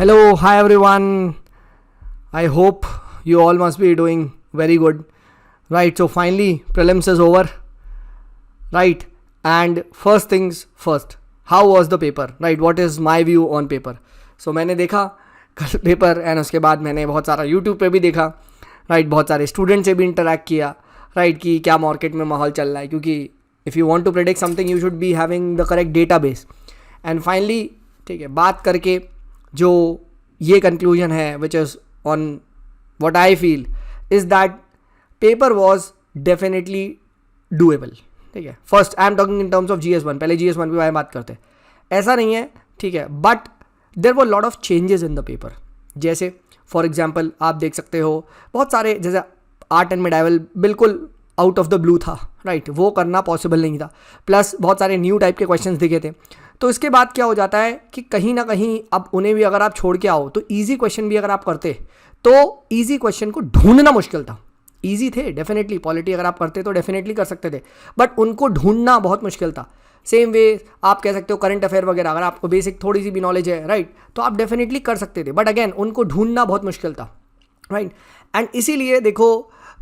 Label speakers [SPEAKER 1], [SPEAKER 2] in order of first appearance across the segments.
[SPEAKER 1] Hello, hi everyone. I hope you all must be doing very good. Right, so finally prelims is over. Right, and first things first. How was the paper? Right, what is my view on paper? So मैंने देखा कल paper and उसके बाद मैंने बहुत सारा YouTube पे भी देखा. राइट, बहुत सारे स्टूडेंट से भी इंटरेक्ट किया. राइट, कि क्या मार्केट में माहौल चल रहा है, क्योंकि if you want to predict something you should be having the correct database. And finally ठीक है, बात करके जो ये कंक्लूजन है which is on what I feel is that paper was definitely doable. ठीक है, first I am talking in terms of GS1. पहले GS1 पे बारे में बात करते हैं. ऐसा नहीं है, ठीक है, but there were lot of changes in the paper. जैसे फॉर एग्जाम्पल आप देख सकते हो बहुत सारे, जैसे आर्ट एंड मेडाइवल बिल्कुल आउट ऑफ द ब्लू था. राइट, वो करना पॉसिबल नहीं था. प्लस बहुत सारे न्यू टाइप के क्वेश्चंस दिखे थे. तो इसके बाद क्या हो जाता है कि कहीं ना कहीं अब उन्हें भी अगर आप छोड़ के आओ तो ईजी क्वेश्चन भी अगर आप करते तो ईजी क्वेश्चन को ढूंढना मुश्किल था. ईजी थे डेफिनेटली, पॉलिटी अगर आप करते तो डेफिनेटली कर सकते थे, बट उनको ढूंढना बहुत मुश्किल था. सेम वे आप कह सकते हो करंट अफेयर वगैरह, अगर आपको बेसिक थोड़ी सी भी नॉलेज है, राइट, तो आप डेफिनेटली कर सकते थे, बट अगेन उनको ढूंढना बहुत मुश्किल था. राइट, एंड इसीलिए देखो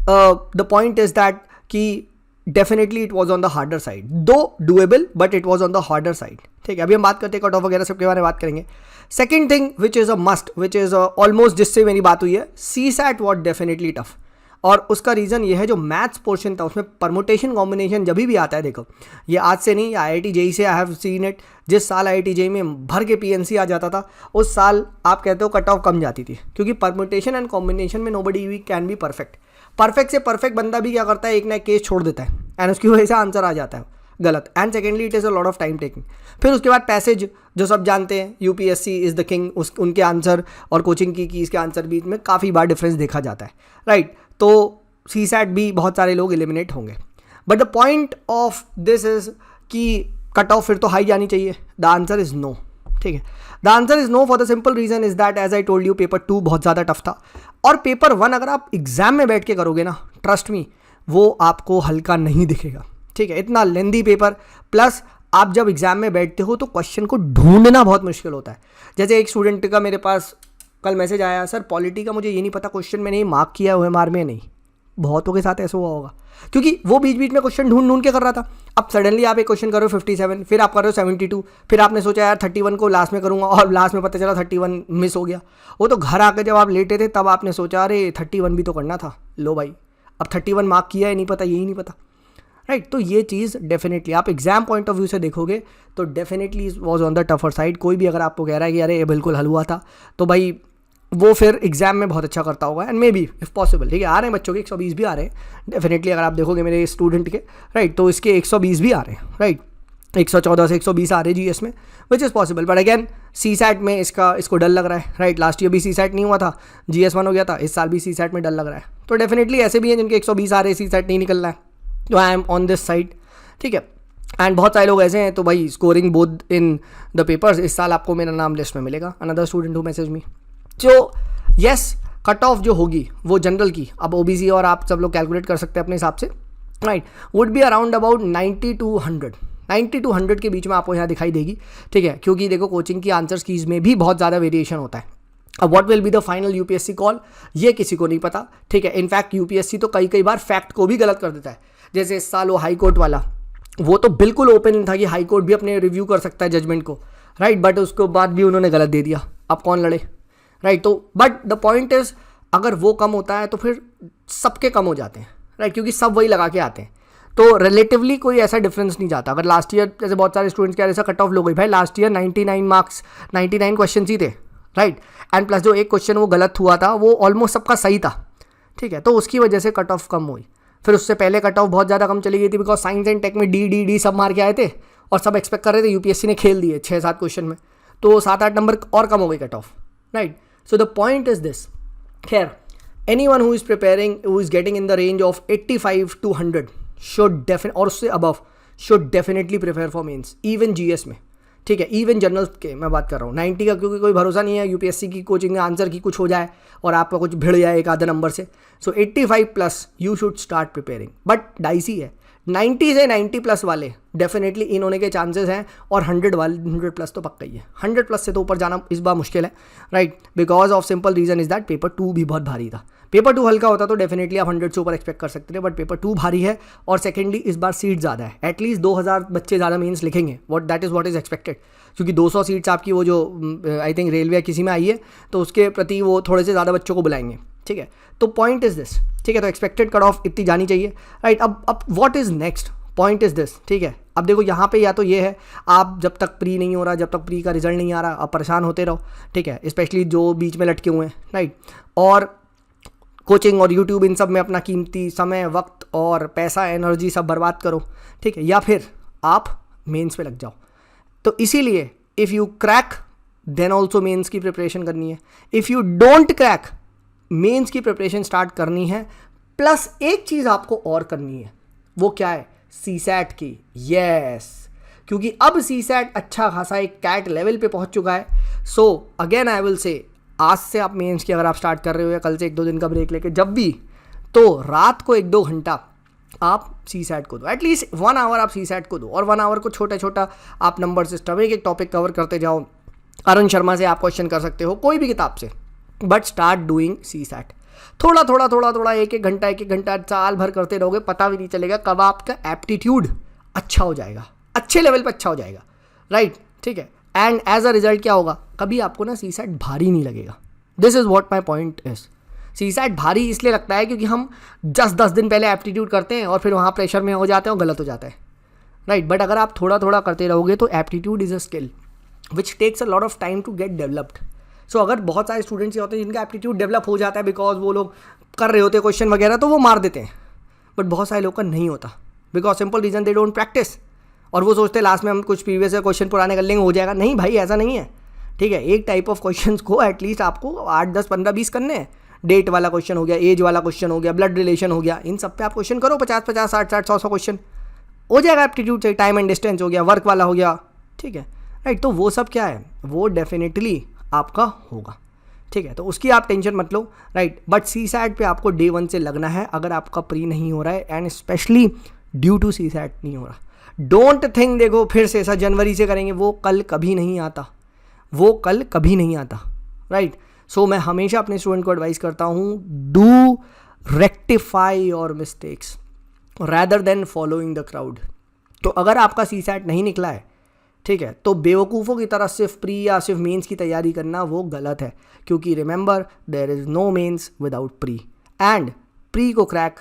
[SPEAKER 1] द पॉइंट इज दैट कि definitely it was on the harder side, though doable but it was on the harder side. ठीक है, अभी हम बात करते हैं कट ऑफ वगैरह सबके बारे में बात करेंगे. Second thing which is a must, which is almost जिससे मेरी बात हुई है, CSAT वॉज डेफिनेटली टफ. और उसका रीज़न ये है, जो मैथ्स पोर्शन था उसमें परमुटेशन कॉम्बिनेशन जब भी आता है, देखो ये आज से नहीं, IIT JEE से आई हैव सीन इट. जिस साल IIT JEE में भर के PNC आ जाता था उस साल आप कहते हो कट ऑफ कम जाती थी, क्योंकि परमुटेशन एंड कॉम्बिनेशन में nobody can be perfect. Perfect से परफेक्ट बंदा भी क्या करता है, एक ना एक केस छोड़ देता है एंड उसकी वजह से आंसर आ जाता है गलत. And secondly it is a lot of time taking. फिर उसके बाद पैसेज जो सब जानते हैं, UPSC इज़ द किंग, उनके आंसर और कोचिंग की इसके आंसर बीच में काफ़ी बार डिफरेंस देखा जाता है. राइट, तो CSAT भी बहुत सारे लोग एलिमिनेट होंगे. But the point of this is कि कट ऑफ फिर तो हाई जानी चाहिए. The answer is no. ठीक है, the answer is no for the simple reason is that as I told you, paper 2 बहुत ज़्यादा टफ था. और पेपर 1 अगर आप एग्जाम में बैठ के करोगे ना, ट्रस्ट मी, वो आपको हल्का नहीं दिखेगा. ठीक है, इतना लेंदी पेपर, प्लस आप जब एग्जाम में बैठते हो तो क्वेश्चन को ढूंढना बहुत मुश्किल होता है. जैसे एक स्टूडेंट का मेरे पास कल मैसेज आया, सर पॉलिटी का मुझे ये नहीं पता क्वेश्चन मैंने मार्क किया OMR में नहीं. बहुतों के साथ ऐसा हुआ होगा, क्योंकि वो बीच बीच में क्वेश्चन ढूंढ के कर रहा था. अब सडनली आप एक क्वेश्चन करो 57, फिर आप कर रहे हो 72, फिर आपने सोचा यार 31 को लास्ट में करूंगा, और लास्ट में पता चला 31 मिस हो गया. वो तो घर आकर जब आप लेटे थे तब आपने सोचा अरे 31 भी तो करना था. लो भाई, अब 31 मार्क किया है, नहीं पता, यही नहीं पता. राइट, तो ये चीज़ डेफिनेटली आप एग्जाम पॉइंट ऑफ व्यू से देखोगे तो definitely was on the tougher side. कोई भी अगर आपको कह रहा है कि अरे ये बिल्कुल हल हुआ था, तो भाई वो फिर एग्जाम में बहुत अच्छा करता होगा. And may be if possible, ठीक है, आ रहे हैं बच्चों के 120 भी आ रहे हैं डेफिनेटली. अगर आप देखोगे मेरे स्टूडेंट के, राइट, तो इसके 120 भी आ रहे हैं. राइट, 114 से 120 आ रहे हैं GS में, which is possible. But again CSAT में इसको डर लग रहा है. राइट, लास्ट ईयर भी CSAT नहीं हुआ था, GS1 हो गया था, इस साल भी CSAT में डर लग रहा है. तो डेफिनेटली ऐसे भी हैं जिनके 120 आ रहे हैं, CSAT नहीं निकल रहा है. तो I am on this side. ठीक है, एंड बहुत सारे लोग ऐसे हैं, तो भाई scoring both in the papers, इस साल आपको मेरा नाम लिस्ट में मिलेगा. Another student who message me. तो यस, कट ऑफ जो होगी वो जनरल की, अब OBC और आप सब लोग कैलकुलेट कर सकते हैं अपने हिसाब से. Right, would be around about 90 to 100 के बीच में आपको यहाँ दिखाई देगी. ठीक है, क्योंकि देखो कोचिंग की आंसर कीज में भी बहुत ज़्यादा वेरिएशन होता है. अब what will be the final UPSC call, ये किसी को नहीं पता. ठीक है, इनफैक्ट UPSC तो कई बार फैक्ट को भी गलत कर देता है. जैसे इस साल वो हाई कोर्ट वाला, वो तो बिल्कुल ओपन था कि हाई कोर्ट भी अपने रिव्यू कर सकता है जजमेंट को. राइट, बट उसके बाद भी उन्होंने गलत दे दिया. अब कौन लड़े. राइट, तो बट द पॉइंट इज, अगर वो कम होता है तो फिर सबके कम हो जाते हैं. राइट, क्योंकि सब वही लगा के आते हैं, तो रिलेटिवली कोई ऐसा डिफरेंस नहीं जाता. अगर लास्ट ईयर जैसे बहुत सारे स्टूडेंट्स के ऐसा कट ऑफ लो गई, भाई लास्ट ईयर 99 मार्क्स, 99 क्वेश्चन ही थे. राइट, एंड प्लस जो एक क्वेश्चन वो गलत हुआ था वो ऑलमोस्ट सबका सही था. ठीक है, तो उसकी वजह से कट ऑफ कम हुई. फिर उससे पहले कट ऑफ बहुत ज़्यादा कम चली गई थी, बिकॉज साइंस एंड टेक में डी सब मार के आए थे और सब एक्सपेक्ट कर रहे थे. UPSC ने खेल दिए 6-7 क्वेश्चन में, तो 7-8 नंबर और कम हो गई cut off. Right, so the point is this. Here, anyone who is preparing, who is getting in the range of 85 to 100 should definitely, और उससे above, should definitely prepare for mains, even GS में. ठीक है, even general के मैं बात कर रहा हूँ. 90 का क्योंकि कोई भरोसा नहीं है, UPSC की कोचिंग में आंसर की कुछ हो जाए और आपका कुछ भिड़ जाए एक आधा नंबर से. सो 85 plus you should start preparing. But dicey है, 90 से 90 प्लस वाले डेफिनेटली इन होने के चांसेस हैं, और 100 वाले 100 प्लस तो पक्का ही है। 100 प्लस से तो ऊपर जाना इस बार मुश्किल है, right, because of simple reason is that paper 2 भी बहुत भारी था। पेपर 2 हल्का होता तो डेफिनेटली आप 100 से ऊपर एक्सपेक्ट कर सकते थे, बट पेपर 2 भारी है, और सेकेंडली इस बार सीट ज़्यादा है, एटलीस्ट 2000 बच्चे ज़्यादा मेंस लिखेंगे, दैट इज़ एक्सपेक्टेड, क्योंकि 200 सीट्स आपकी वो जो आई थिंक रेलवे किसी में आई है, तो उसके प्रति वो थोड़े से ज़्यादा बच्चों को बुलाएंगे, ठीक है। तो पॉइंट इज़ दिस, ठीक है, तो एक्सपेक्टेड कट ऑफ इतनी जानी चाहिए, राइट। अब what is next point is this, ठीक है। अब देखो यहाँ पे या तो ये है, आप जब तक प्री नहीं हो रहा, जब तक प्री का रिजल्ट नहीं आ रहा, आप परेशान होते रहो, ठीक है, स्पेशली जो बीच में लटके हुए हैं, राइट, और कोचिंग और यूट्यूब इन सब में अपना कीमती समय, वक्त और पैसा, एनर्जी सब बर्बाद करो, ठीक है, या फिर आप मेंस पे लग जाओ। तो इसीलिए if you crack then also mains की प्रिपरेशन करनी है, if you don't crack mains की प्रिपरेशन स्टार्ट करनी है, प्लस एक चीज़ आपको और करनी है, वो क्या है, सीसैट की, यस, क्योंकि अब सीसैट अच्छा खासा एक कैट लेवल पे पहुंच चुका है। So again I will say, आज से आप मेंस की अगर आप स्टार्ट कर रहे हो या कल से 1-2 दिन का ब्रेक लेके जब भी, तो रात को 1-2 घंटा आप सीसैट को दो, एटलीस्ट 1 आवर आप सीसैट को दो, और 1 आवर को छोटा छोटा आप नंबर सिस्टम एक टॉपिक कवर करते जाओ। अरुण शर्मा से आप क्वेश्चन कर सकते हो, कोई भी किताब से, बट स्टार्ट डूइंग सीसैट। थोड़ा थोड़ा 1-1 घंटा साल भर करते रहोगे, पता भी नहीं चलेगा कब आपका एप्टीट्यूड अच्छा हो जाएगा, अच्छे लेवल पे अच्छा हो जाएगा, राइट, ठीक है। एंड एज अ रिजल्ट क्या होगा, कभी आपको ना सीसैट भारी नहीं लगेगा। This is what my point is. CSAT भारी इसलिए लगता है क्योंकि हम 10 दिन पहले एप्टीट्यूड करते हैं और फिर वहाँ प्रेशर में हो जाते हैं और गलत हो जाता है, राइट। बट अगर आप थोड़ा थोड़ा करते रहोगे तो aptitude is a skill which takes a lot of time to get developed. So अगर बहुत सारे स्टूडेंट्स ये होते हैं जिनका एप्टीट्यूड डेवलप हो जाता है बिकॉज वो लोग कर रहे होते हैं क्वेश्चन वगैरह, तो वो मार देते हैं, बट बहुत सारे लोग का नहीं होता because simple reason they don't practise, और वो सोचते हैं लास्ट में हम कुछ प्रीवियस क्वेश्चन पुराने कर लेंगे हो जाएगा। नहीं भाई, ऐसा नहीं है, ठीक है। एक टाइप ऑफ क्वेश्चन को एटलीस्ट आपको 8, 10, 15, 20 करने हैं। डेट वाला क्वेश्चन हो गया, एज वाला क्वेश्चन हो गया, ब्लड रिलेशन हो गया, इन सब पे आप क्वेश्चन करो 50-50, 60-60, 100 क्वेश्चन हो जाएगा एप्टीट्यूड से। टाइम एंड डिस्टेंस हो गया, वर्क वाला हो गया, ठीक है, राइट। तो वो सब क्या है, वो डेफिनेटली आपका होगा, ठीक है, तो उसकी आप टेंशन मत लो, राइट। बट सीसैट पे आपको डे 1 से लगना है अगर आपका प्री नहीं हो रहा है, and specially due to CSAT नहीं हो रहा। डोंट थिंक देखो फिर से ऐसा जनवरी से करेंगे, वो कल कभी नहीं आता, वो कल कभी नहीं आता, राइट। सो मैं हमेशा अपने स्टूडेंट को एडवाइस करता हूँ, do rectify your mistakes rather than following the crowd. तो अगर आपका सीसैट नहीं निकला है, ठीक है, तो बेवकूफ़ों की तरह सिर्फ प्री या सिर्फ मेंस की तैयारी करना वो गलत है, क्योंकि remember there is no mains without pre, and pre को क्रैक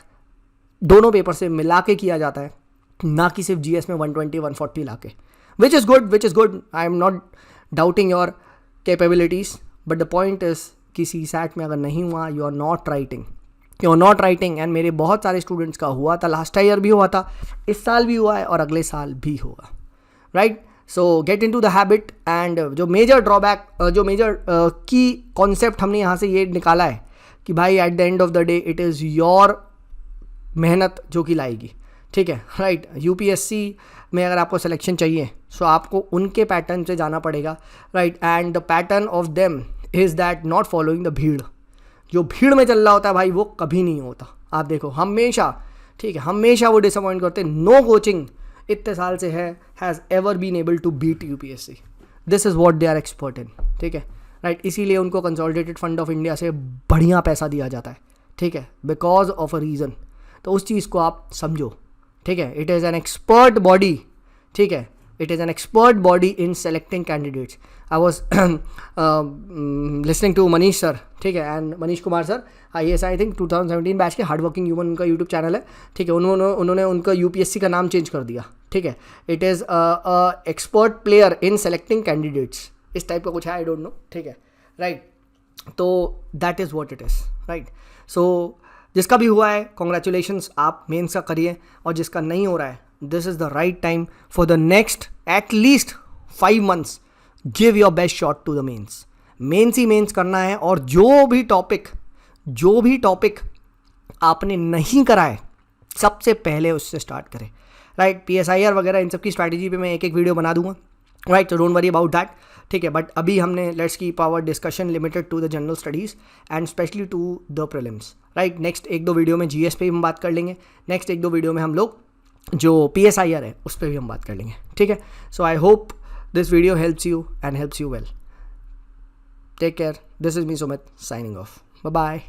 [SPEAKER 1] दोनों पेपर से मिला के किया जाता है, ना कि सिर्फ जीएस में 120-140 ला के, which is good. I am not doubting your capabilities, but the point is कि सीसैट में अगर नहीं हुआ, you are not writing, and मेरे बहुत सारे स्टूडेंट्स का हुआ था, लास्ट ईयर भी हुआ था, इस साल भी हुआ है और अगले साल भी होगा, right. So get into the habit. And जो मेजर ड्रॉबैक, जो मेजर की कॉन्सेप्ट हमने यहाँ से ये निकाला है कि भाई at the end of the day it is your मेहनत जो कि लाएगी, ठीक है, राइट। यूपीएससी में अगर आपको सिलेक्शन चाहिए, सो आपको उनके पैटर्न से जाना पड़ेगा, right. And the pattern of them is that not following the भीड़। जो भीड़ में चल रहा होता है भाई, वो कभी नहीं होता। आप देखो हमेशा, ठीक है, हमेशा वो डिसअपॉइंट करते हैं। नो कोचिंग इतने साल से has ever been able to beat UPSC. This is what they are expert in, ठीक है, राइट। इसीलिए उनको कंसोलिडेटेड फंड ऑफ इंडिया से बढ़िया पैसा दिया जाता है, ठीक है, बिकॉज ऑफ अ रीज़न। तो उस चीज़ को आप समझो, ठीक है। It is an expert body, ठीक है, it is an expert body in selecting candidates. I was listening to Manish sir, ठीक है, and Manish Kumar sir, IAS I think 2017 batch के, हार्ड वर्किंग ह्यूमन उनका यूट्यूब चैनल है, ठीक है। उन्होंने उनका यूपीएससी का नाम चेंज कर दिया, ठीक है। It is expert player in selecting candidates, इस टाइप का कुछ है, आई डोंट नो, ठीक है, राइट। तो that is what it is, right. So जिसका भी हुआ है कॉन्ग्रेचुलेशंस, आप मेंस का करिए, और जिसका नहीं हो रहा है, this is the right time for the next at least 5 months give your best shot to the mains ही मेंस करना है। और जो भी टॉपिक आपने नहीं करा है, सबसे पहले उससे स्टार्ट करें, राइट। PSIR वगैरह इन सब की स्ट्रैटेजी पे मैं एक वीडियो बना दूंगा, राइट, तो डोंट वरी अबाउट दैट, ठीक है। बट अभी हमने let's keep our discussion limited to the general studies and specially to the prelims, right. Next 1-2 video में GS पे हम बात कर लेंगे, नेक्स्ट 1-2 वीडियो में हम लोग जो PSIR है उस पर भी हम बात कर लेंगे, ठीक है. So I hope this video helps you and helps you well. Take care. This is me Sumit signing off. Bye bye.